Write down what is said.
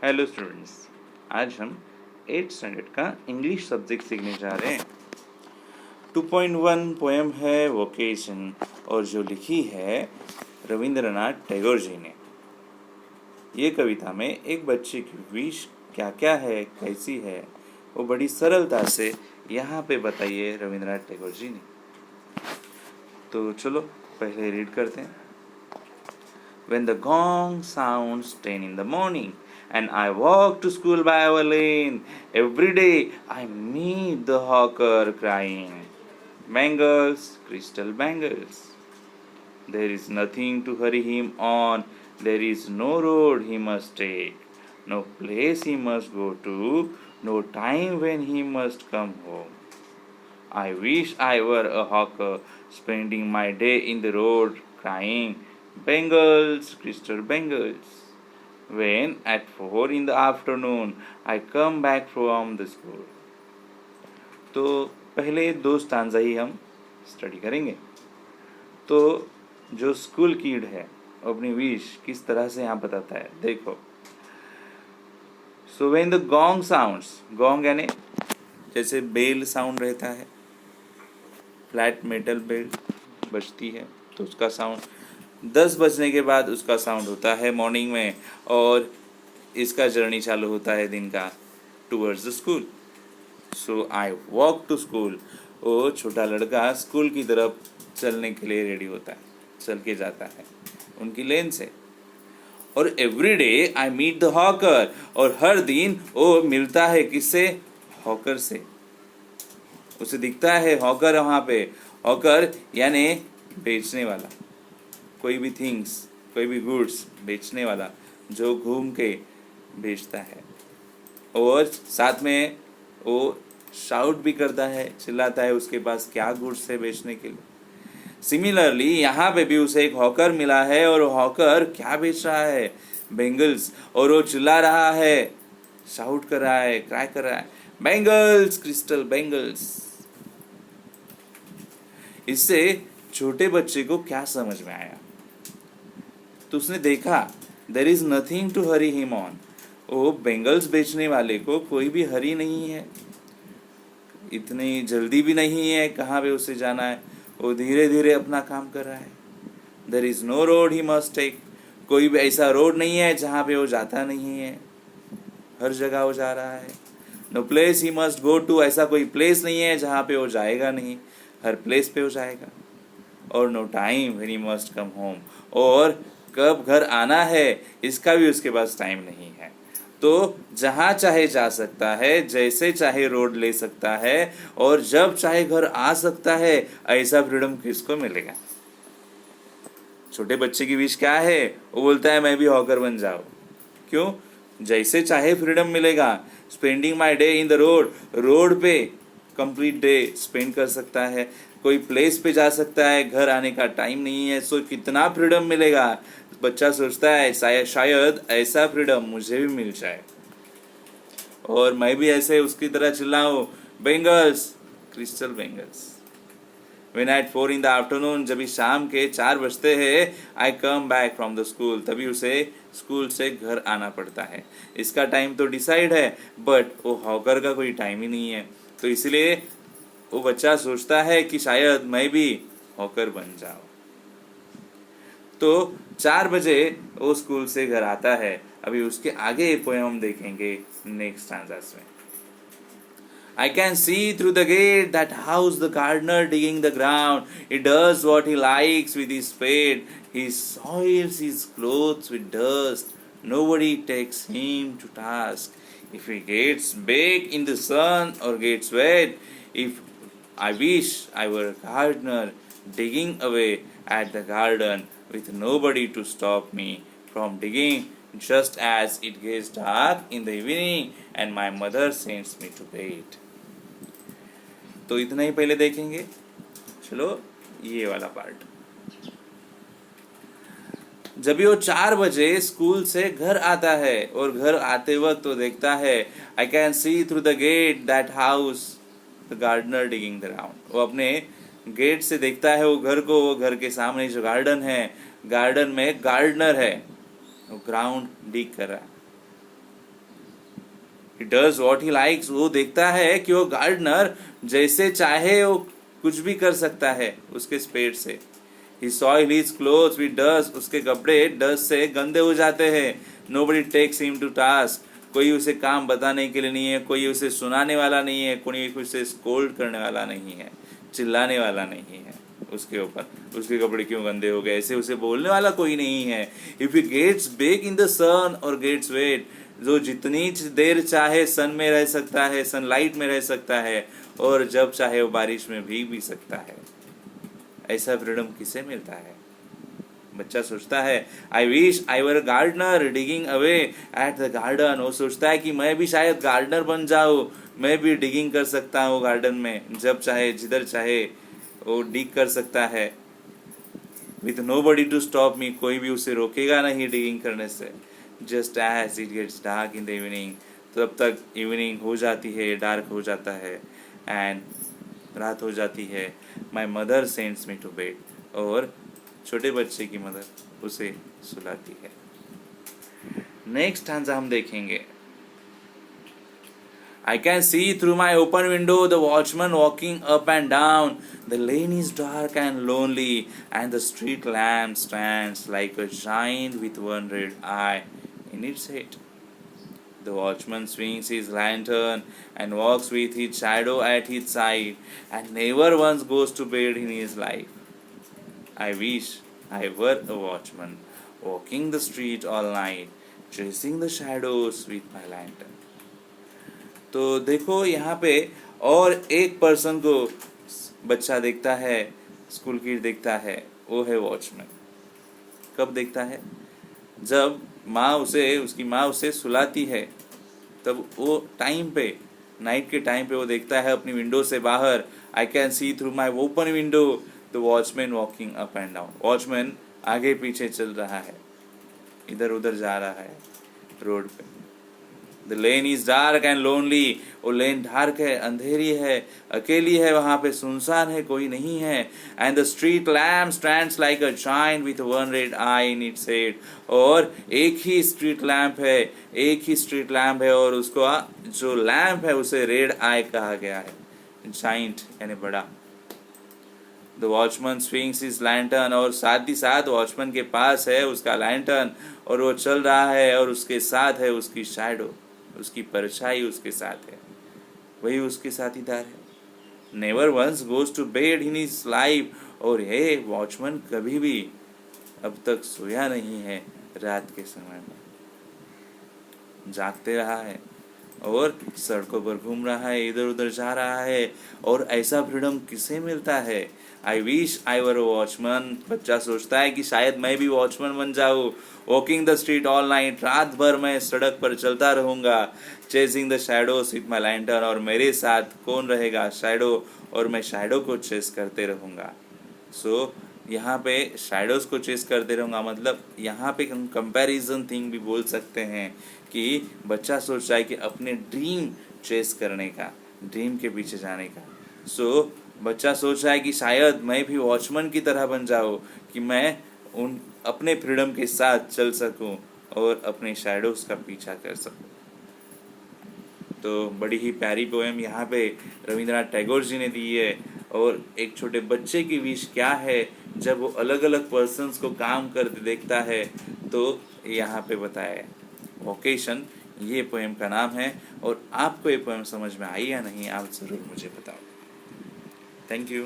Hello students, आज हम 8th standard का इंग्लिश सब्जेक्ट सीखने जा रहे हैं। 2.1 पोएम है वोकेशन और जो लिखी है रविंद्रनाथ टैगोर जी ने। ये कविता में एक बच्चे की विश क्या क्या है, कैसी है, वो बड़ी सरलता से यहाँ पे बताइए रविंद्रनाथ टैगोर जी ने। तो चलो पहले रीड करते हैं। When the gong sounds 10 in the morning and I walk to school by our lane, every day I meet the hawker crying, bangles, crystal bangles. There is nothing to hurry him on, there is no road he must take, no place he must go to, no time when he must come home. I wish I were a hawker, spending my day in the road, crying, bangles, crystal bangles. When at 4 in the afternoon I come back from the school. तो पहले दो stanza ही हम study करेंगे। तो जो school kid है अपनी wish किस तरह से यहाँ बताता है, देखो। So when the gong sounds, gong यानी जैसे बेल साउंड रहता है, फ्लैट मेटल बेल बजती है तो उसका साउंड 10 बजने के बाद उसका साउंड होता है मॉर्निंग में, और इसका जर्नी चालू होता है दिन का towards the school. So I walk to school, वो छोटा लड़का स्कूल की तरफ चलने के लिए रेडी होता है, चल के जाता है उनकी लेन से। और every day I meet the hawker, और हर दिन वो मिलता है किससे? हॉकर से। उसे दिखता है हॉकर वहाँ पे। हॉकर यानी बेचने वाला, कोई भी थिंग्स, कोई भी गुड्स बेचने वाला जो घूम के बेचता है, और साथ में वो शाउट भी करता है, चिल्लाता है उसके पास क्या गुड्स है बेचने के लिए। सिमिलरली यहाँ पे भी उसे एक हॉकर मिला है, और हॉकर क्या बेच रहा है? बेंगल्स। और वो चिल्ला रहा है, शाउट कर रहा है, क्राई कर रहा है, बेंगल्स, क्रिस्टल बेंगल्स। इससे छोटे बच्चे को क्या समझ में आया? तो उसने देखा there is nothing to hurry him on, वो बेंगल्स बेचने वाले को कोई भी हरी नहीं है, इतनी जल्दी भी नहीं है कहाँ पे उसे जाना है, वो धीरे धीरे अपना काम कर रहा है। There is no road he must take, कोई भी ऐसा रोड नहीं है जहाँ पे वो जाता नहीं है, हर जगह वो जा रहा है। No place he must go to, ऐसा कोई प्लेस नहीं है जहाँ पे वो जाएगा नहीं, हर प्लेस पे वो जाएगा। और no time when he must come home, और कब घर आना है इसका भी उसके पास टाइम नहीं है। तो जहाँ चाहे जा सकता है, जैसे चाहे रोड ले सकता है, और जब चाहे घर आ सकता है, ऐसा फ्रीडम किसको मिलेगा? छोटे बच्चे की विश क्या है? वो बोलता है मैं भी हॉकर बन जाऊं। क्यों? जैसे चाहे फ्रीडम मिलेगा। Spending my day in the road, road पे कंप्लीट डे स्पेंड कर सकता है, कोई प्लेस पे जा सकता है, घर आने का टाइम नहीं है। सो कितना फ्रीडम मिलेगा? बच्चा सोचता है शायद ऐसा फ्रीडम मुझे भी मिल जाए, और मैं भी ऐसे उसकी तरह चिल्लाऊं, bangles, crystal bangles. When at 4 in the afternoon, जब शाम के 4 बजते हैं, I come back from the school, तभी उसे स्कूल से घर आना पड़ता है। इसका टाइम तो डिसाइड है, बट वो हॉकर का कोई टाइम ही नहीं है। तो इसलिए वो बच्चा सोचता है कि शायद मैं भी हॉकर बन जाऊं। तो 4 बजे वो स्कूल से घर आता है। अभी उसके आगे पोएम हम देखेंगे नेक्स्ट स्टैंजास में। I can see through the gate that house the gardener digging the ground. He does what he likes with his spade. He soils his clothes with dust. Nobody takes him to task. If he gets baked in the sun or gets wet, if I wish I were a gardener digging away at the garden with nobody to stop me from digging just as it gets dark in the evening and my mother sends me to bed. तो इतना ही पहले देखेंगे। चलो ये वाला part. जब भी वो 4 बजे स्कूल से घर आता है, और घर आते वक्त तो देखता है, I can see through the gate that house the gardener digging the ground. वो अपने गेट से देखता है वो घर को, वो घर के सामने जो गार्डन है, गार्डन में गार्डनर है, वो ग्राउंड डिग कर रहा है। He does what he likes. वो देखता है कि वो गार्डनर जैसे चाहे वो कुछ भी कर सकता है उसके स्पेड से. He soiled his clothes with dust. उसके कपड़े डस्ट से गंदे हो जाते हैं. Nobody takes him to task. कोई उसे काम बताने के लिए नहीं है, कोई उसे सुनाने वाला नहीं है, कोई उसे स्कोल्ड करने वाला नहीं है, चिल्लाने वाला नहीं है उसके ऊपर उसके कपड़े क्यों गंदे हो गए, ऐसे उसे बोलने वाला कोई नहीं है. If he gets baked in the sun or gets wet, जो जितनी देर चाहे सन में रह सकता है, सनलाइट में रह सकता है, और जब चाहे वो बारिश में भीग भी सकता है. ऐसा फ्रीडम किसे मिलता है? बच्चा सोचता है I wish I were gardener digging away at the garden. वो सोचता है कि मैं भी शायद गार्डनर बन जाऊं, मैं भी डिगिंग कर सकता हूँ गार्डन में, जब चाहे जिधर चाहे वो डिग कर सकता है. With nobody to stop me, कोई भी उसे रोकेगा नहीं डिगिंग करने से. Just as it gets dark in the evening, तब तक इवनिंग हो जाती है, डार्क हो जाता है, एंड रात हो जाती है. My mother sends me to bed, और छोटे बच्चे की मदर उसे सुलाती है. नेक्स्ट स्टैंजा हम देखेंगे. I can see through my open window the watchman walking up and down. The lane is dark and lonely, and the street lamp stands like a giant with one red eye in its head. The watchman swings his lantern and walks with his shadow at his side, and never once goes to bed in his life. I wish I were a watchman, walking the street all night, chasing the shadows with my lantern. तो देखो यहाँ पे और एक person को बच्चा देखता है, स्कूल किड देखता है, वो है वॉचमैन. कब देखता है? जब उसकी माँ उसे सुलाती है, तब वो टाइम पे, नाइट के टाइम पे वो देखता है अपनी विंडो से बाहर. आई can see through my open window the watchman walking up and down. Watchman आगे पीछे चल रहा है, इधर उधर जा रहा है रोड पे. The lane is dark and lonely. वो लेन डार्क है, अंधेरी है, अकेली है, वहाँ पे सुनसान है, कोई नहीं है. And the street lamp stands like a giant with one red eye in its head. और एक ही स्ट्रीट लैम्प है, और उसको जो लैम्प है उसे रेड आई कहा गया है. जाइंट यानी बड़ा. The watchman swings his lantern, और साथ ही साथ वॉचमैन के पास है उसका लैंटर्न, और वो चल रहा है, और उसके साथ है उसकी शैडो, उसकी परछाई उसके साथ है, वही उसके साथीदार है. Never once goes to bed in his life. और हे वॉचमैन कभी भी अब तक सोया नहीं है रात के समय में, जागते रहा है और सड़कों पर घूम रहा है, इधर उधर जा रहा है. और ऐसा फ्रीडम किसे मिलता है? I wish I were a watchman. बच्चा सोचता है कि शायद मैं भी वॉचमैन बन जाऊँ. Walking the street all night, रात भर मैं सड़क पर चलता रहूँगा. Chasing the shadows with my lantern, और मेरे साथ कौन रहेगा? शैडो, और मैं शैडो को चेस करते रहूँगा. सो यहाँ पे शैडोज को चेस करते रहूँगा, मतलब यहाँ पे कंपैरिजन थिंग भी बोल सकते हैं कि बच्चा सोच रहा है कि अपने ड्रीम चेस करने का, ड्रीम के पीछे जाने का. सो बच्चा सोच रहा है कि शायद मैं भी वॉचमैन की तरह बन जाऊँ, कि मैं उन अपने फ्रीडम के साथ चल सकूं और अपने शैडोज का पीछा कर सकूं. तो बड़ी ही प्यारी पोएम यहाँ पे रविंद्रनाथ टैगोर जी ने दी है. और एक छोटे बच्चे की विश क्या है जब वो अलग अलग पर्सन्स को काम करते देखता है, तो यहाँ पे बताया है. वोकेशन ये पोएम का नाम है. और आपको ये पोएम समझ में आई या नहीं, आप ज़रूर मुझे बताओ. Thank you.